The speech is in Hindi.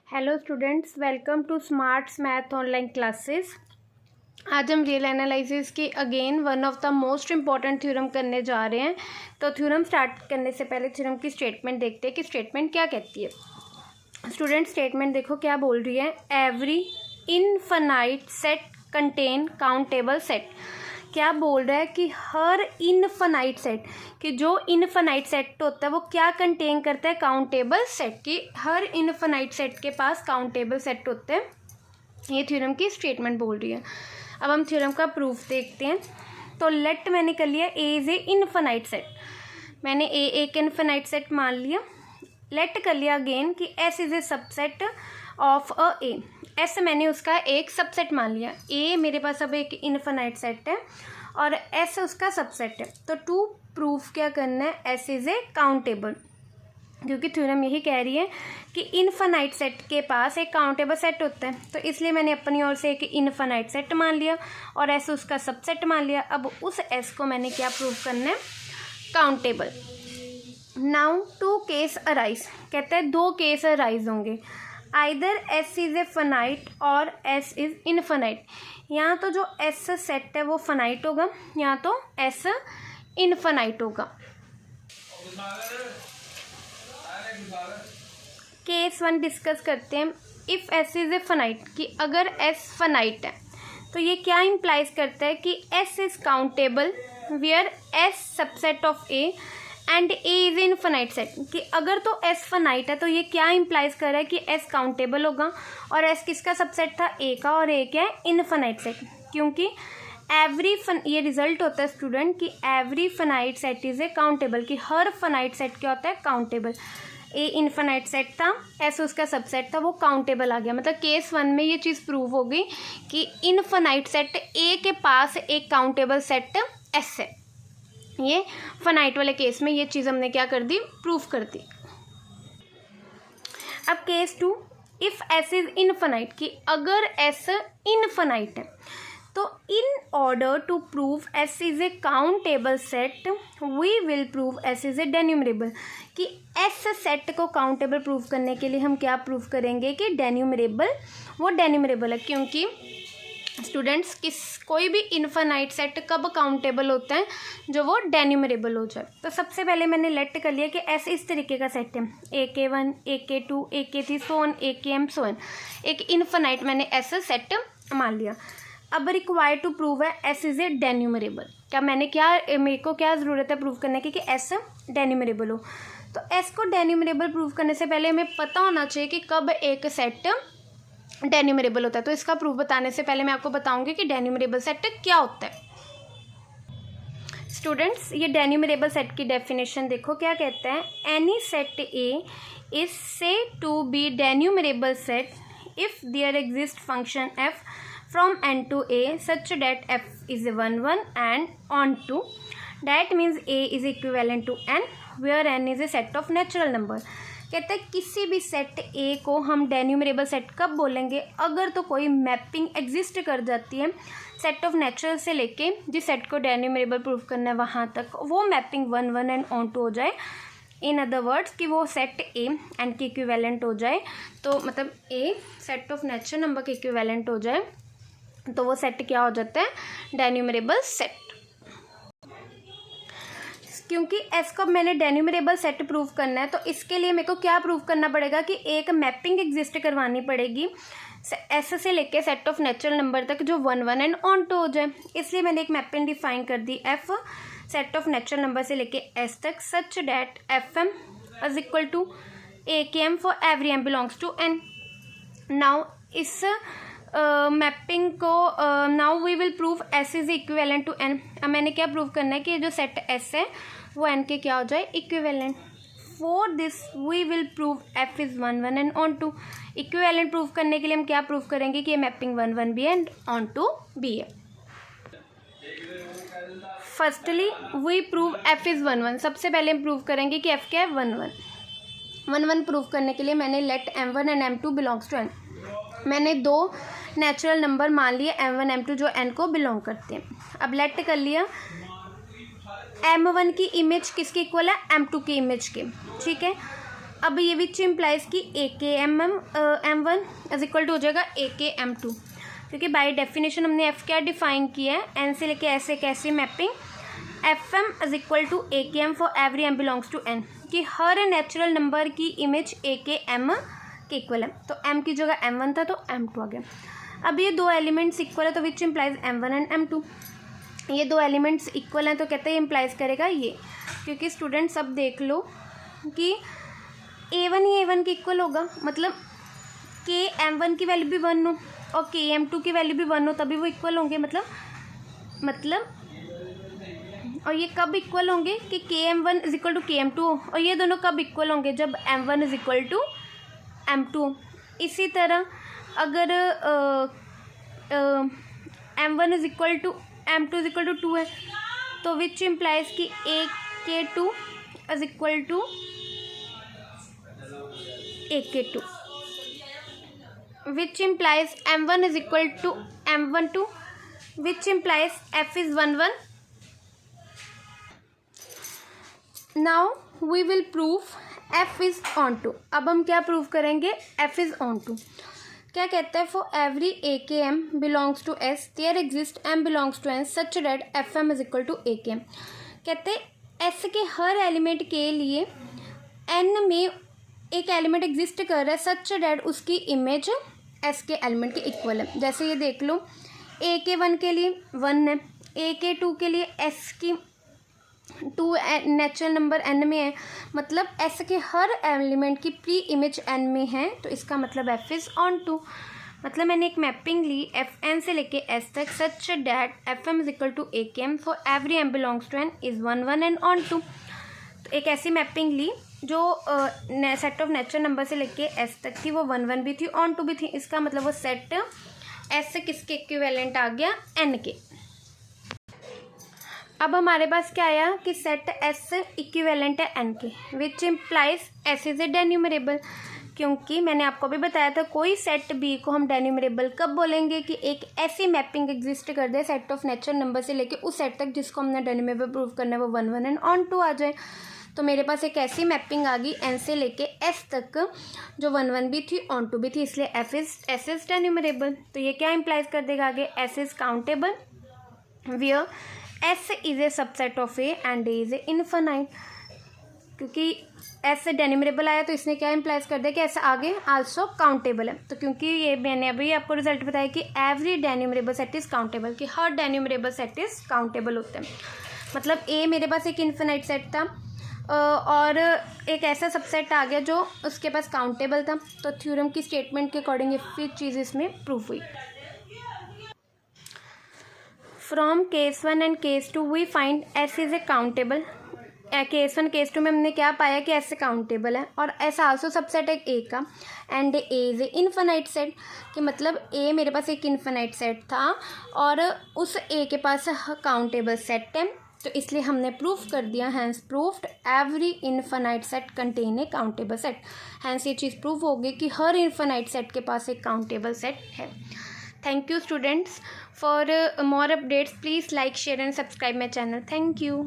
Hello students, welcome to Smarts Math online classes. आज हम रियल एनालिसिस की again one of the most important theorem करने जा रहे हैं। तो थ्योरम स्टार्ट करने से पहले थ्योरम की स्टेटमेंट देखते हैं कि स्टेटमेंट क्या कहती है। स्टूडेंट स्टेटमेंट देखो क्या बोल रही है। Every infinite set contain countable set. क्या बोल रहा है कि हर इनफाइनाइट सेट, कि जो इनफाइनाइट सेट होता है वो क्या कंटेन करता है, काउंटेबल सेट। की हर इनफाइनाइट सेट के पास काउंटेबल सेट होते हैं। ये थ्योरम की स्टेटमेंट बोल रही है। अब हम थ्योरम का प्रूफ देखते हैं। तो लेट मैंने कर लिया ए इज ए इनफाइनाइट सेट। मैंने ए एक इनफाइनाइट सेट मान लिया। लेट कर लिया अगेन कि S is A subset of a A. S मैंने उसका एक सबसेट मान लिया। ए मेरे पास अब एक इनफाइनाइट सेट है और एस उसका सबसेट है। तो टू प्रूफ क्या करना है, एस इज ए काउंटेबल, क्योंकि थ्योरम यही कह रही है कि इनफाइनाइट सेट के पास एक काउंटेबल सेट होता है। तो इसलिए मैंने अपनी ओर से एक इनफाइनाइट सेट मान लिया और एस उसका सबसेट मान लिया। अब उस एस को मैंने क्या प्रूफ करना है, countable. Now two case arise, कहते हैं दो केस अराइज होंगे। Either S is a finite और एस इज इनफाइनाइट। यहाँ तो जो एस सेट है वो फाइनाइट होगा, यहाँ तो एस इनफाइनाइट होगा। केस वन डिस्कस करते हैं। If S is a finite, कि अगर एस फाइनाइट है तो ये क्या इम्प्लाइज करता है कि S is countable where S subset of A and A is infinite set. कि अगर तो एस फाइनाइट है तो ये क्या इम्प्लाइज कर रहा है कि एस काउंटेबल होगा। और एस किसका सबसेट था, ए का, और ए क्या है, इनफाइनाइट सेट। क्योंकि ये रिजल्ट होता है स्टूडेंट कि every finite set is a countable, कि हर फाइनाइट सेट क्या होता है, काउंटेबल। ए इनफाइनाइट सेट था, एस उसका सबसेट था, वो काउंटेबल आ गया। मतलब केस वन में ये चीज़ प्रूव हो गई कि इनफाइनाइट सेट ए के पास एक काउंटेबल सेट एस है। ये फाइनाइट वाले केस में ये चीज़ हमने क्या कर दी, प्रूफ कर दी। अब case two, if S is infinite, कि अगर एस इनफाइनाइट है तो in order to prove S is a countable set we will prove S is a denumerable. कि एस सेट को काउंटेबल प्रूव करने के लिए हम क्या प्रूव करेंगे कि डेन्यूमरेबल, वो डेन्यूमरेबल है। क्योंकि स्टूडेंट्स कोई भी इनफाइनाइट सेट कब काउंटेबल होता है, जो वो डेन्यूमरेबल हो जाए। तो सबसे पहले मैंने लेट कर लिया कि एस इस तरीके का सेट है, AK1 AK2 AK3 so on AKM so on. एक इनफाइनाइट मैंने एस सेट मान लिया। अब रिक्वायर्ड टू प्रूव है एस इज ए डेन्यूमरेबल। क्या मेरे को क्या ज़रूरत है प्रूव करने की कि एस डेन्यूमरेबल हो। तो एस को डेन्यूमरेबल प्रूव करने से पहले हमें पता होना चाहिए कि कब एक सेट डेन्यूमरेबल होता है। तो इसका प्रूफ बताने से पहले मैं आपको बताऊंगी कि डेन्यूमरेबल सेट क्या होता है। स्टूडेंट्स, ये डेन्यूमरेबल सेट की डेफिनेशन देखो क्या कहता है। Any set A is said to be denumerable set if there exist function f from N to A such that f is 1 1 and onto that means A is equivalent to N where N is a set of natural number. कहते हैं किसी भी सेट ए को हम डेन्यूमरेबल सेट कब बोलेंगे, अगर तो कोई मैपिंग एग्जिस्ट कर जाती है सेट ऑफ नेचुरल से लेके जिस सेट को डेन्यूमरेबल प्रूफ करना है वहाँ तक, वो मैपिंग 1 1 एंड ऑन टू हो जाए। इन अदर वर्ड्स कि वो सेट ए एन के इक्विवेलेंट हो जाए। तो मतलब ए सेट ऑफ नेचुरल नंबर के इक्विवेलेंट हो जाए तो वो सेट क्या हो जाता है, डेन्यूमरेबल सेट। क्योंकि एस को मैंने डेन्यूमरेबल सेट प्रूव करना है तो इसके लिए मेरे को क्या प्रूव करना पड़ेगा कि एक मैपिंग एग्जिस्ट करवानी पड़ेगी एस से लेके सेट ऑफ नेचुरल नंबर तक जो 1 1 एंड ऑन टू हो जाए। इसलिए मैंने एक मैपिंग डिफाइन कर दी f set of natural number से लेके एस तक such that f m is equal to AKM for every m belongs to N. Now इस मैपिंग को now we will prove S is equivalent to N. अब मैंने क्या प्रूव करना है कि जो सेट एस है वो एन के क्या हो जाए, equivalent. For this we will prove F is 1 1 and onto. Equivalent prove करने के लिए हम क्या प्रूव करेंगे कि ये मैपिंग 1 1 भी है एंड ऑन टू भी है। Firstly we prove F is 1 1। सबसे पहले हम प्रूव करेंगे कि एफ क्या है, 1 1 1 1 प्रूव करने के लिए मैंने let M1 and M2 belongs to N. मैंने दो नेचुरल नंबर मान लिए M1 M2 जो एन को बिलोंग करते हैं। अब लेट कर लिया M1 की इमेज किसके इक्वल है, M2 की इमेज के, ठीक है। अब ये विच इम्प्लाइज कि ए के M1 इज इक्वल टू हो जाएगा ए के M2, क्योंकि बाय डेफिनेशन हमने एफ क्या डिफाइन किया है, एन से लेके ऐसे कैसी mapping f m is equal to a k m for every m belongs to N, कि हर नेचुरल नंबर की इमेज ए के एम के इक्वल है। तो एम की जगह M1 था तो M2 आ गया। अब ये दो एलिमेंट्स इक्वल है तो which implies M1 and M2, ये दो एलिमेंट्स इक्वल हैं तो कहते हैं इम्प्लाइज करेगा ये, क्योंकि स्टूडेंट्स अब देख लो कि A1 ही A1 के इक्वल होगा, मतलब के M1 की वैल्यू भी 1 हो और के M2 की वैल्यू भी 1 हो तभी वो इक्वल होंगे। मतलब और ये कब इक्वल होंगे कि के M1 इज इक्वल टू के M2 हो, और ये दोनों कब इक्वल होंगे जब M1 is equal to M2 हो। इसी तरह अगर M1 is equal to M2 is equal to 2 है तो विच इम्प्लाइज कि ए के 2 इज इक्वल टू ए के 2, which implies M1 is equal to M12, which implies F is 1 1. Now we will prove F is onto. अब हम क्या प्रूव करेंगे, F is onto क्या कहता है, for every a k m belongs to S there exist m belongs to N such that f m is equal to a k m. कहते हैं एस के हर एलिमेंट के लिए एन में एक एलिमेंट एग्जिस्ट कर रहा है सच दैट उसकी इमेज एस के एलिमेंट के इक्वल है। जैसे ये देख लो ए के 1 के लिए 1 है, ए के 2 के लिए एस की 2 नेचुरल नंबर एन में है, मतलब एस के हर एलिमेंट की प्री इमेज एन में है, तो इसका मतलब एफ इज़ ऑन टू। मतलब मैंने एक मैपिंग ली एफ एन से लेके एस तक such that f m is equal to a k m for every m belongs to N is 1 1 and onto. तो एक ऐसी मैपिंग ली जो सेट ऑफ नेचुरल नंबर से लेके एस तक थी, वो 1 1 भी थी, ऑन टू भी थी। इसका मतलब वो सेट एस किसके इक्विवेलेंट आ गया, एन के। अब हमारे पास क्या आया कि सेट एस इक्विवेलेंट है एन के, which implies S is a denumerable, क्योंकि मैंने आपको भी बताया था कोई सेट बी को हम डेन्यूमरेबल कब बोलेंगे कि एक ऐसी मैपिंग एग्जिस्ट कर दे सेट ऑफ नेचुरल नंबर से लेके उस सेट तक जिसको हमने डेन्यूमरेबल प्रूव करना है वो 1 1 एंड ऑन टू आ जाए। तो मेरे पास एक ऐसी मैपिंग आ गई एन से लेके एस तक जो 1 1 भी थी, ऑन टू भी थी, इसलिए एस इज डेन्यूमरेबल। तो ये क्या इम्प्लाइज कर देगा आगे, S is countable wear S is A subset of A and A is a infinite. क्योंकि एस से डेन्यूमरेबल आया तो इसने क्या इम्प्लाइज कर दिया कि एस आगे आल्सो काउंटेबल है। तो क्योंकि ये मैंने अभी आपको रिजल्ट बताया कि एवरी डेन्यूमरेबल सेट इज़ काउंटेबल, कि हर डेन्यूमरेबल सेट इज़ काउंटेबल होते हैं। मतलब ए मेरे पास एक इनफाइनाइट सेट था और एक ऐसा सबसेट आ गया जो उसके पास काउंटेबल था, तो थ्योरम की स्टेटमेंट के अकॉर्डिंग ये फिर चीज़ इसमें प्रूफ हुई। From case 1 and case 2 we find S is a countable. Case 1 case 2 में हमने क्या पाया कि एस काउंटेबल है और एस आल्सो सबसेट है ए का, and A is a infinite set, कि मतलब ए मेरे पास एक इनफाइनाइट सेट था और उस ए के पास काउंटेबल सेट है, तो इसलिए हमने प्रूफ कर दिया, hence proved every infinite set contain a countable set. Hence ये चीज़ प्रूफ होगी कि हर इनफाइनाइट सेट के पास एक काउंटेबल सेट है। Thank you students. For more updates please like, share and subscribe my channel. Thank you.